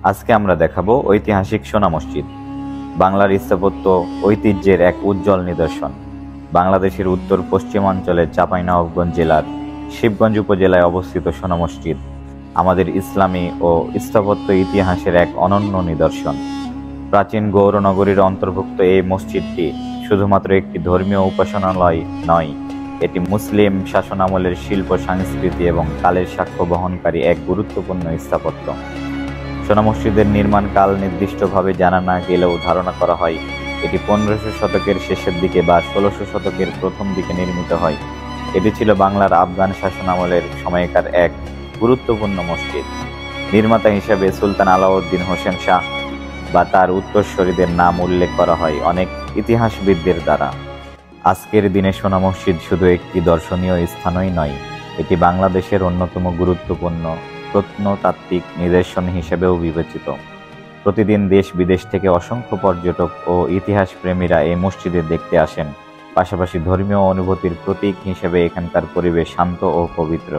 আজকে আমরা দেখাবো ঐতিহাসিক সোনা মসজিদ। বাংলার স্থাপত্য ঐতিহ্যের এক উজ্জ্বল নিদর্শন। বাংলাদেশের উত্তর পশ্চিমাঞ্চলের চাঁপাইনবাবগঞ্জ জেলার শিবগঞ্জ উপজেলায় অবস্থিত সোনা মসজিদ আমাদের ইসলামী ও স্থাপত্য ইতিহাসের এক অনন্য নিদর্শন। প্রাচীন গৌর নগরীর অন্তর্ভুক্ত এই মসজিদটি শুধুমাত্র একটি ধর্মীয় উপাসনালয় নয়, এটি মুসলিম শাসনামলের শিল্প সংস্কৃতি এবং কালের সাক্ষ্য বহনকারী এক গুরুত্বপূর্ণ স্থাপত্য। সোনা মসজিদের নির্মাণ কাল নির্দিষ্টভাবে জানা না গেলেও ধারণা করা হয় এটি 1500 শতকের শেষের দিকে বা 1600 শতকের প্রথম দিকে নির্মিত হয়। এটি ছিল বাংলার আফগান শাসনামলের সময়কার এক গুরুত্বপূর্ণ মসজিদ। নির্মাতা হিসেবে সুলতান আলাউদ্দিন হোসেন শাহ বা তার উত্তরসূরিদের নাম উল্লেখ করা হয় অনেক ইতিহাসবিদদের দ্বারা। আজকের দিনে সোনা মসজিদ শুধু একটি দর্শনীয় স্থানই নয়, এটি বাংলাদেশের অন্যতম গুরুত্বপূর্ণ প্রত্নতাত্ত্বিক নিদর্শন হিসেবেও বিবেচিত। প্রতিদিন দেশ বিদেশ থেকে অসংখ্য পর্যটক ও ইতিহাস প্রেমীরা এই মসজিদে দেখতে আসেন। পাশাপাশি ধর্মীয় অনুভূতির প্রতীক হিসেবে এখানকার পরিবেশ শান্ত ও পবিত্র।